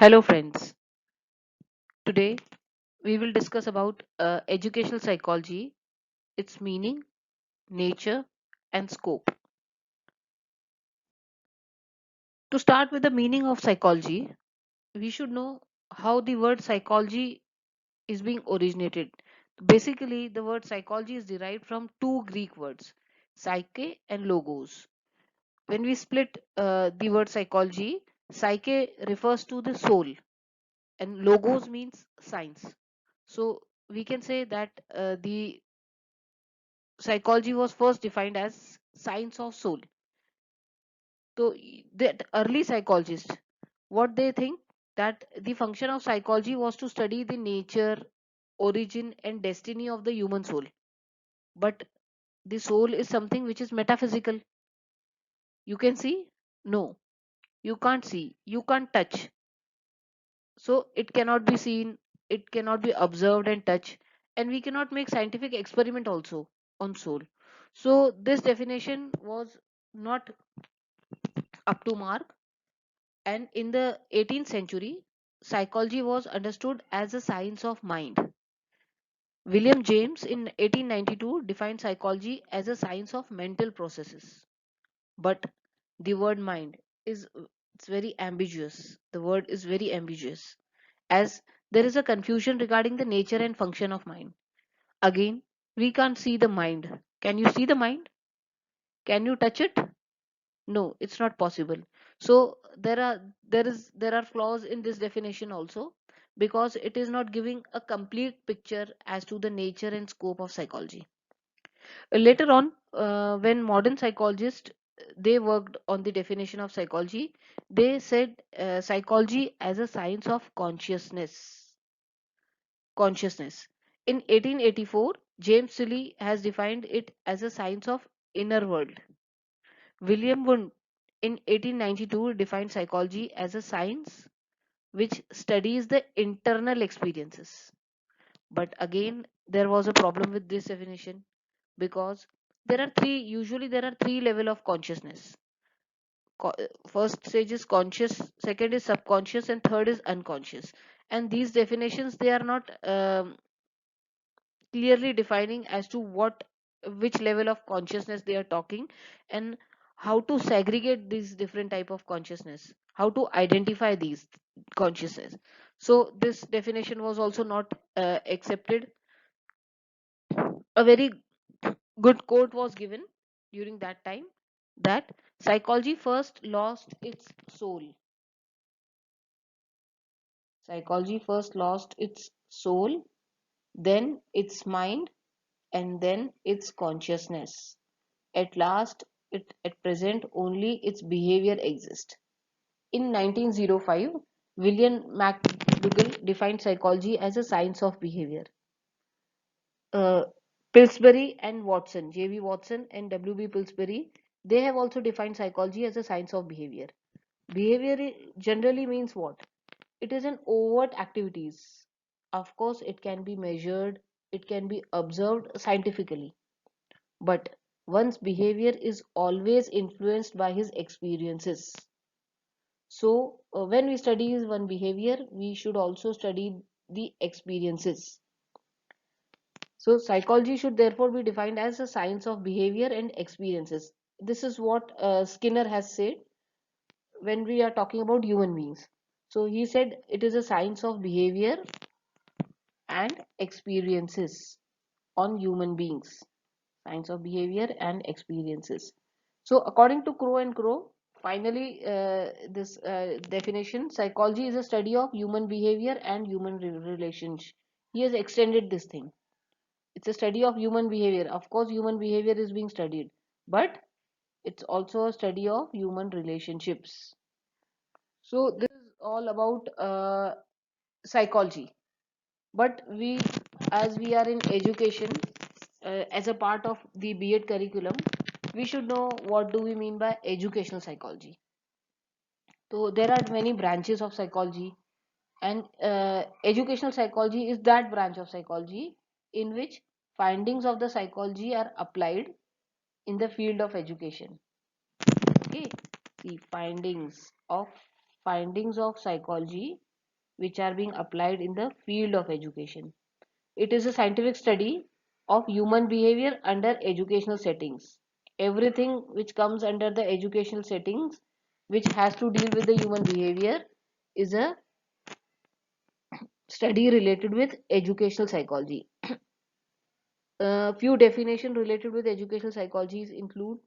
Hello friends. Today we will discuss about educational psychology, its meaning, nature and scope. To start with the meaning of psychology, we should know how the word psychology is being originated. Basically, the word psychology is derived from two Greek words, psyche and logos. When we split the word psychology, psyche refers to the soul and logos means science. So we can say that the psychology was first defined as science of soul. So that early psychologists, what they think, that the function of psychology was to study the nature, origin and destiny of the human soul. But the soul is something which is metaphysical. You can see? No, you can't see, you can't touch. So it cannot be seen, it cannot be observed and touched, and we cannot make scientific experiment also on soul. So this definition was not up to mark. And in the 18th century, psychology was understood as a science of mind. William James in 1892 defined psychology as a science of mental processes. But the word mind is it's very ambiguous. The word is very ambiguous as there is a confusion regarding the nature and function of mind. Again, we can't see the mind. Can you see the mind? Can you touch it? No, it's not possible. So there are flaws in this definition also, because it is not giving a complete picture as to the nature and scope of psychology. Later on, when modern psychologists they worked on the definition of psychology, they said psychology as a science of consciousness. In 1884, James Tilley has defined it as a science of inner world. William Wundt in 1892 defined psychology as a science which studies the internal experiences. But again, there was a problem with this definition, because there are three level of consciousness. First stage is conscious, second is subconscious, and third is unconscious. And these definitions they are not clearly defining as to what which level of consciousness they are talking, and how to segregate these different type of consciousness, how to identify these consciousness. So this definition was also not accepted. A very good quote was given during that time, that soul psychology first lost its soul, then its mind, and then its consciousness. At last, at present, only its behavior exists. In 1905, William McDougall defined psychology as a science of behavior. Uh, Pillsbury and Watson, J.V. Watson and W.B. Pillsbury, they have also defined psychology as a science of behavior. Behavior generally means what? It is an overt activities. Of course, it can be measured, it can be observed scientifically. But one's behavior is always influenced by his experiences. So, when we study one behavior, we should also study the experiences. So, psychology should therefore be defined as a science of behavior and experiences. This is what Skinner has said when we are talking about human beings. So, he said it is a science of behavior and experiences on human beings. Science of behavior and experiences. So, according to Crow and Crow, finally, this definition, psychology is a study of human behavior and human relations. He has extended this thing. It's a study of human behavior. Of course, human behavior is being studied, but it's also a study of human relationships. So, this is all about psychology. But as we are in education, as a part of the B.Ed curriculum, we should know what do we mean by educational psychology. So there are many branches of psychology, and educational psychology is that branch of psychology in which findings of the psychology are applied in the field of education. Okay, the findings of psychology which are being applied in the field of education. It is a scientific study of human behavior under educational settings. Everything which comes under the educational settings, which has to deal with the human behavior, is a study related with educational psychology. Few definitions related with educational psychologies include: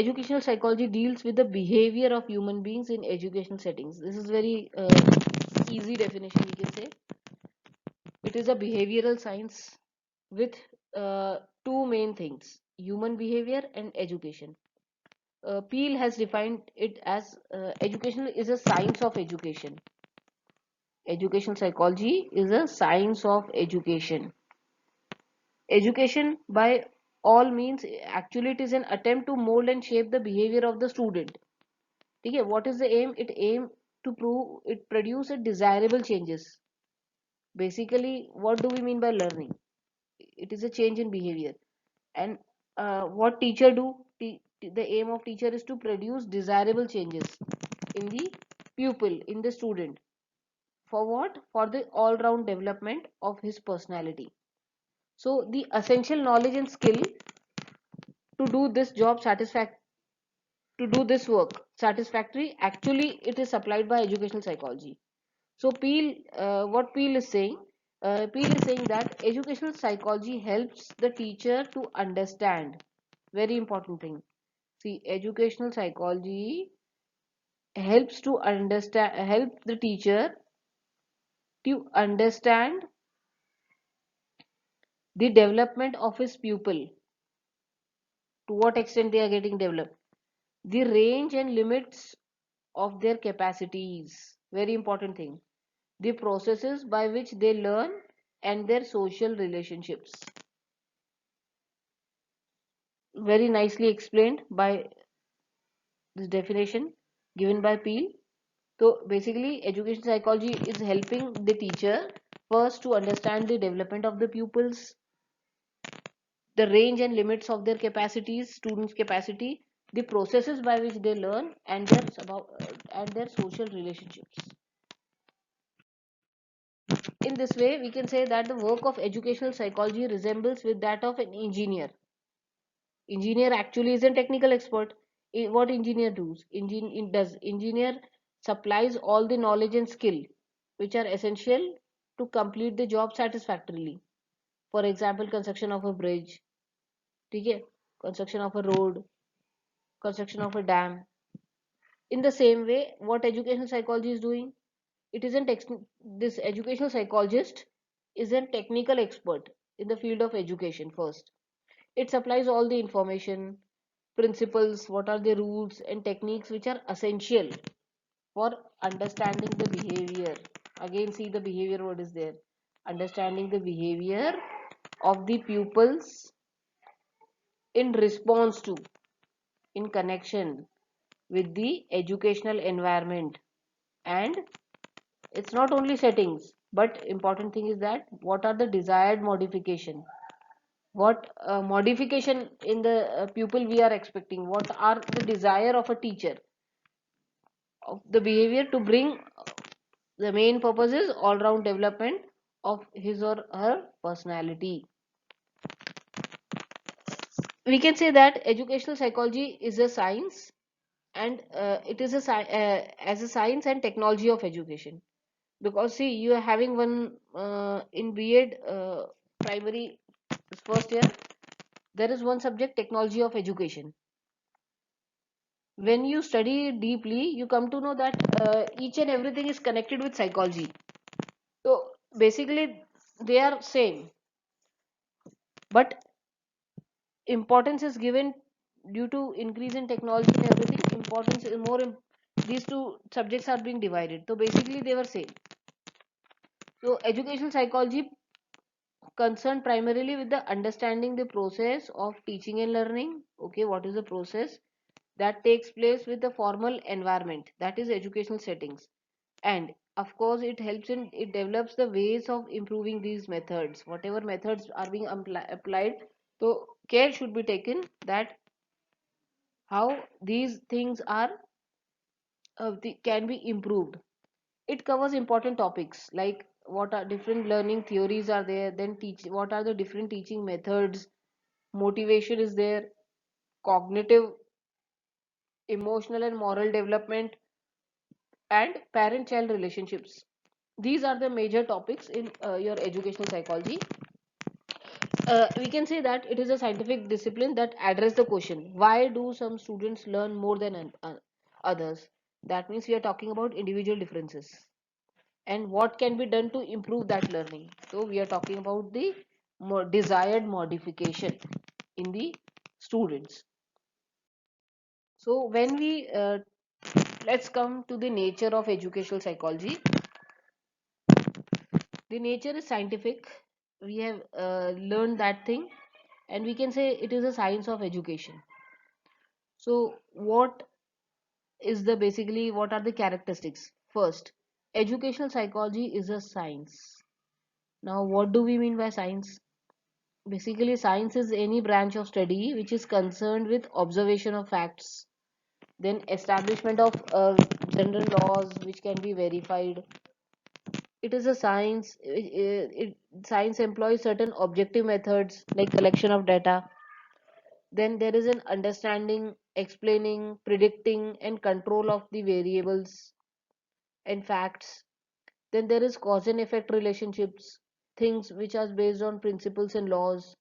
educational psychology deals with the behavior of human beings in educational settings. This is very easy definition, we can say. It is a behavioral science with two main things: human behavior and education. Peel has defined it as education is a science of education. Educational psychology is a science of education. Education, by all means, actually it is an attempt to mold and shape the behavior of the student. Okay, what is the aim? It aim to prove it produce a desirable changes. Basically, what do we mean by learning? It is a change in behavior. And what teacher do? The aim of teacher is to produce desirable changes in the pupil, in the student. For what? For the all-round development of his personality. So the essential knowledge and skill to do this job to do this work satisfactory, actually it is supplied by educational psychology. So Peel, what Peel is saying, Peel is saying that educational psychology helps the teacher to understand. Very important thing. See, educational psychology helps to understand, help the teacher to understand the development of his pupil, to what extent they are getting developed, the range and limits of their capacities. Very important thing. The processes by which they learn and their social relationships. Very nicely explained by this definition given by Peel. So basically, education psychology is helping the teacher first to understand the development of the pupils, the range and limits of their capacities, students' capacity, the processes by which they learn, and their social relationships. In this way, we can say that the work of educational psychology resembles with that of an engineer. Engineer actually is a technical expert. What engineer does? Engineer supplies all the knowledge and skill which are essential to complete the job satisfactorily. For example, construction of a bridge, okay? Construction of a road, construction of a dam. In the same way, what educational psychology is doing, it isn't this educational psychologist is a technical expert in the field of education first. It supplies all the information, principles, what are the rules and techniques which are essential for understanding the behavior. Again, see the behavior word is there. Understanding the behavior of the pupils in response to, in connection with the educational environment. And it's not only settings, but important thing is that what are the desired modification, what modification in the pupil we are expecting, what are the desire of a teacher of the behavior to bring. The main purpose is all round development of his or her personality. We can say that educational psychology is a science, and it is as a science and technology of education. Because see, you are having one in B.Ed primary first year, there is one subject, technology of education. When you study deeply, you come to know that each and everything is connected with psychology. So basically they are same, but importance is given due to increase in technology and everything. Importance is more these two subjects are being divided, so basically they were same. So educational psychology concerned primarily with the understanding the process of teaching and learning. Okay, what is the process that takes place with the formal environment, that is educational settings. And of course it helps in, it develops the ways of improving these methods, whatever methods are being applied. So care should be taken that how these things are can be improved. It covers important topics like what are different learning theories are there, then teach what are the different teaching methods, motivation is there, cognitive, emotional and moral development, and parent child relationships. These are the major topics in your educational psychology. We can say that it is a scientific discipline that address the question, why do some students learn more than others. That means we are talking about individual differences and what can be done to improve that learning. So we are talking about the desired modification in the students. So when we let's come to the nature of educational psychology. The nature is scientific. We have learned that thing, and we can say it is a science of education. So what is the basically what are the characteristics? First, educational psychology is a science. Now what do we mean by science? Basically, science is any branch of study which is concerned with observation of facts, then establishment of general laws which can be verified. It is a science. Science employs certain objective methods like collection of data. Then there is an understanding, explaining, predicting, and control of the variables and facts. Then there is cause and effect relationships, things which are based on principles and laws.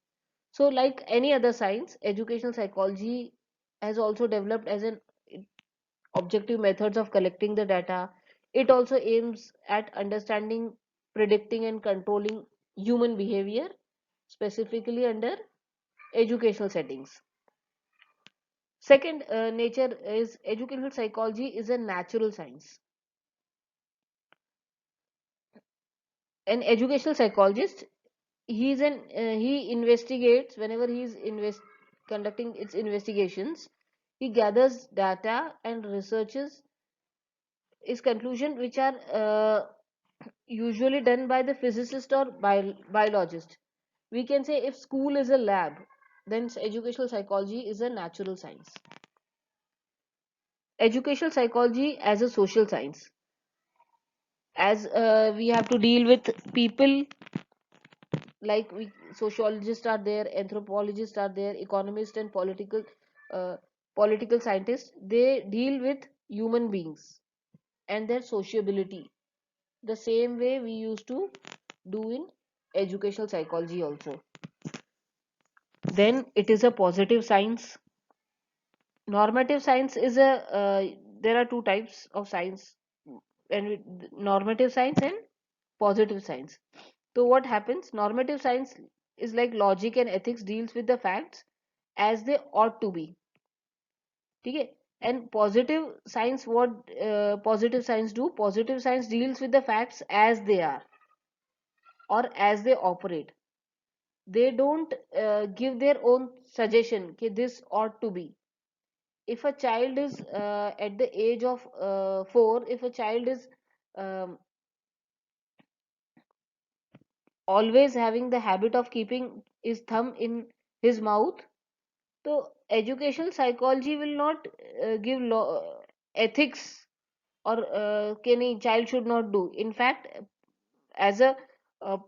So, like any other science, educational psychology has also developed as an objective methods of collecting the data. It also aims at understanding, predicting, and controlling human behavior, specifically under educational settings. Second, nature is educational psychology is a natural science. An educational psychologist, he investigates whenever he's conducting its investigations. He gathers data and researches his conclusion, which are usually done by the physicist or biologist. We can say if school is a lab, then educational psychology is a natural science. Educational psychology as a social science, as we have to deal with people, like sociologists are there, anthropologists are there, economists and uh, political scientists. They deal with human beings and their sociability the same way we used to do in educational psychology also. Then it is a positive science. Normative science is a there are two types of science, and normative science and positive science. So what happens? Normative science is like logic and ethics deals with the facts as they ought to be. Okay? And positive science, what positive science do? Positive science deals with the facts as they are or as they operate. They don't give their own suggestion कि this ought to be. If a child is at the age of 4, if a child is um, always having the habit of keeping his thumb in his mouth, so educational psychology will not give ethics or any child should not do. In fact, as a uh,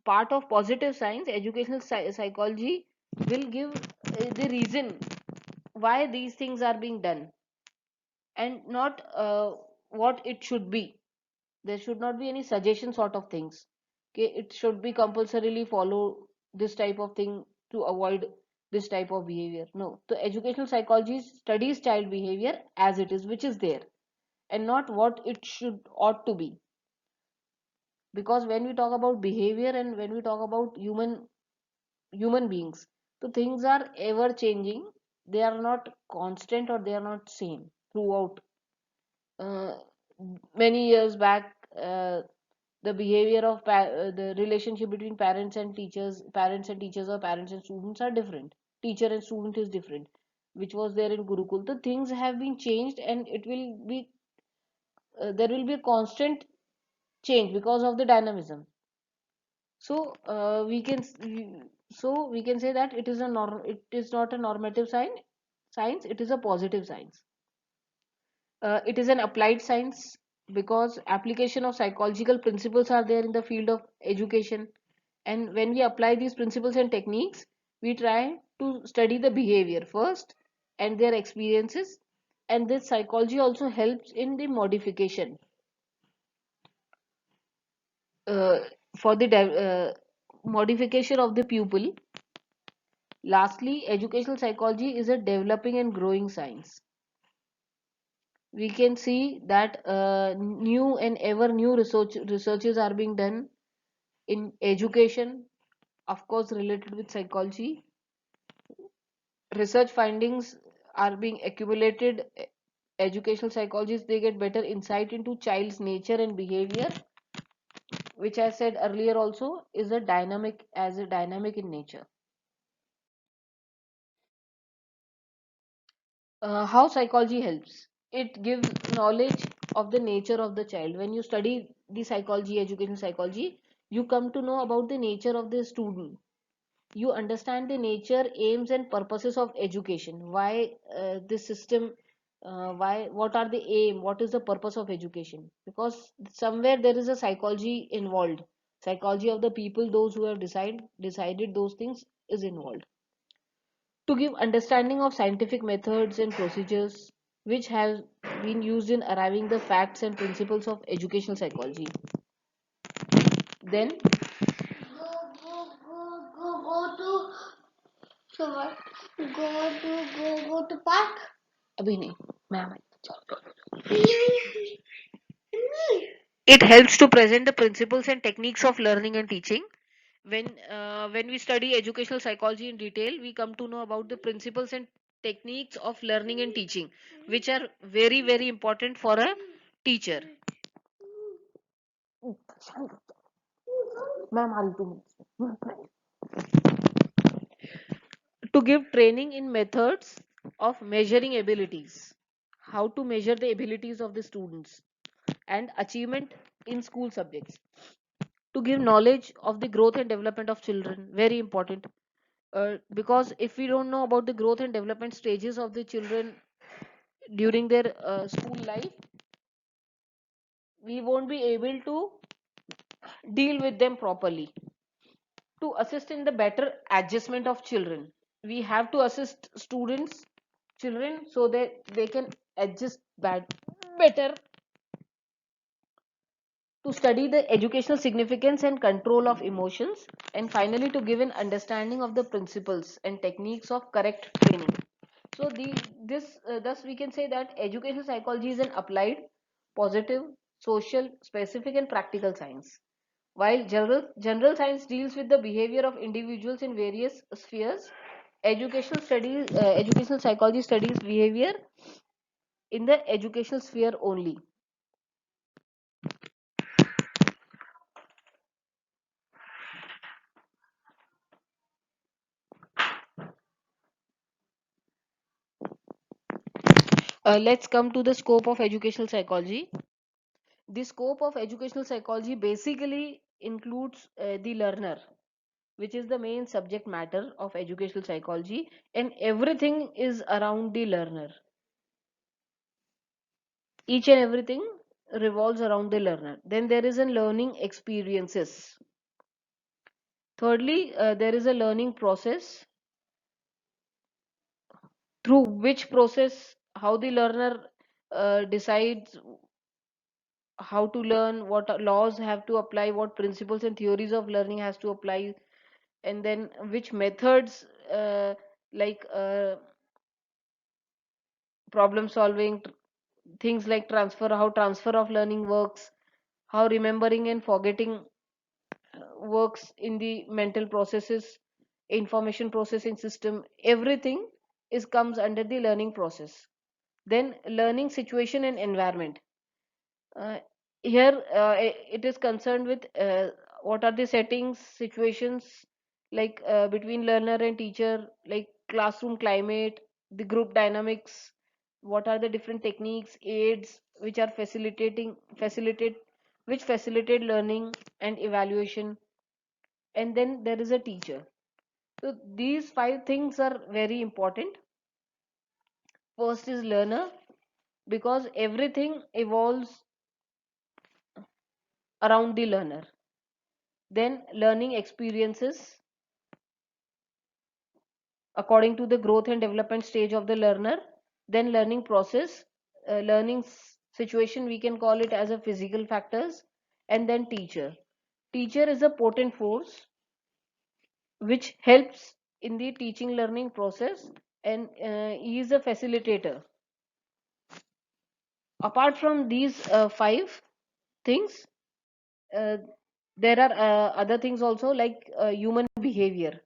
part of positive science, educational psychology will give the reason why these things are being done and not what it should be. There should not be any suggestion sort of things. Okay, it should be compulsorily follow this type of thing to avoid this type of behavior. No, so educational psychology studies child behavior as it is, which is there, and not what it should ought to be. Because when we talk about behavior and when we talk about human beings, so things are ever changing. They are not constant or they are not same throughout. uh, Many years back, the behavior of the relationship between parents and teachers or parents and students are different. Teacher and student is different, which was there in Gurukul. The things have been changed, and it will be there will be a constant change because of the dynamism. So we can say that it is not a normative science, it is a positive science. It is an applied science. because application of psychological principles are there in the field of education, and when we apply these principles and techniques, we try to study the behavior first and their experiences, and this psychology also helps in the modification uh, for the modification of the pupil. Lastly, educational psychology is a developing and growing science. We can see that new and ever new researches are being done in education, of course related with psychology. Research findings are being accumulated. Educational psychologists, they get better insight into child's nature and behavior, which I said earlier also is a dynamic in nature. How psychology helps? It gives knowledge of the nature of the child. When you study the psychology, education psychology, you come to know about the nature of the student. You understand the nature, aims, and purposes of education. Why this system? Why? What are the aim? What is the purpose of education? Because somewhere there is a psychology involved. Psychology of the people, those who have decided those things, is involved to give understanding of scientific methods and procedures which have been used in arriving the facts and principles of educational psychology. Then go to so what? Go to park. अभी नहीं ma'am it helps to present the principles and techniques of learning and teaching. When we study educational psychology in detail, we come to know about the principles and techniques of learning and teaching, which are very very important for a teacher. Ma'am, I'll 2 minutes. To give training in methods of measuring abilities, how to measure the abilities of the students and achievement in school subjects. To give knowledge of the growth and development of children, very important. Because if we don't know about the growth and development stages of the children during their school life, we won't be able to deal with them properly. To assist in the better adjustment of children, we have to assist students, children, so that they can adjust better. To study the educational significance and control of emotions, and finally to give an understanding of the principles and techniques of correct training. So thus we can say that educational psychology is an applied, positive, social, specific, and practical science. While general science deals with the behavior of individuals in various spheres, educational psychology studies behavior in the educational sphere only. Let's come to the scope of educational psychology. The scope of educational psychology basically includes the learner, which is the main subject matter of educational psychology, and everything is around the learner. Each and everything revolves around the learner. Then there is a learning experiences. Thirdly, there is a learning process through which process how the learner decides how to learn, what laws have to apply, what principles and theories of learning has to apply, and then which methods like problem solving, things like how transfer of learning works, how remembering and forgetting works in the mental processes, information processing system, everything is comes under the learning process. Then learning situation and environment. Uh, Here, it is concerned with what are the settings, situations like between learner and teacher, like classroom climate, the group dynamics, what are the different techniques, aids which are which facilitate learning and evaluation, and then there is a teacher. So these five things are very important. First is learner, because everything evolves around the learner. Then learning experiences according to the growth and development stage of the learner. Then learning process, learning situation, we can call it as a physical factors. And then teacher is a potent force which helps in the teaching learning process, and he is a facilitator. Apart from these five things, uh, there are other things also, like human behavior.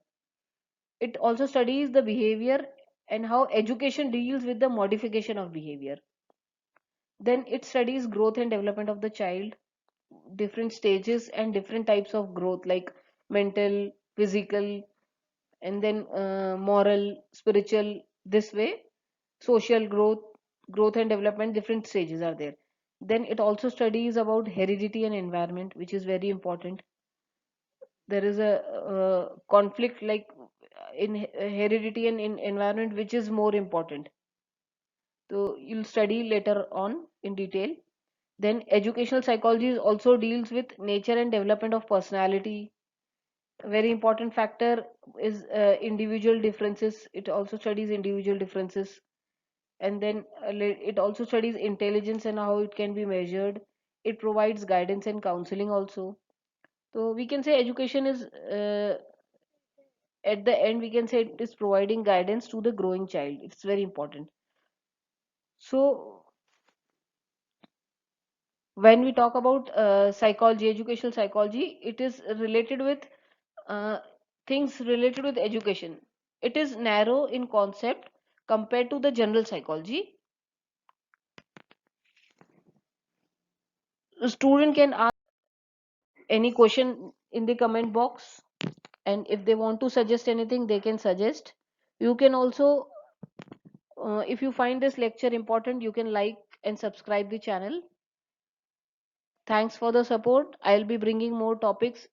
It also studies the behavior and how education deals with the modification of behavior. Then it studies growth and development of the child, different stages and different types of growth, like mental, physical, and then moral, spiritual. This way, social growth, growth and development, different stages are there. Then it also studies about heredity and environment, which is very important. There is a conflict, like in heredity and in environment, which is more important. So you'll study later on in detail. Then educational psychology also deals with nature and development of personality. A very important factor is individual differences. It also studies individual differences. And then it also studies intelligence and how it can be measured. It provides guidance and counseling also. So we can say education is, at the end, we can say it is providing guidance to the growing child. It's very important. So when we talk about psychology, educational psychology, it is related with uh, things related with education. It is narrow in concept compared to the general psychology. The student can ask any question in the comment box, and if they want to suggest anything, they can suggest. You can also, if you find this lecture important, you can like and subscribe the channel. Thanks for the support. I'll be bringing more topics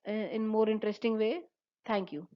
in more interesting way. Thank you.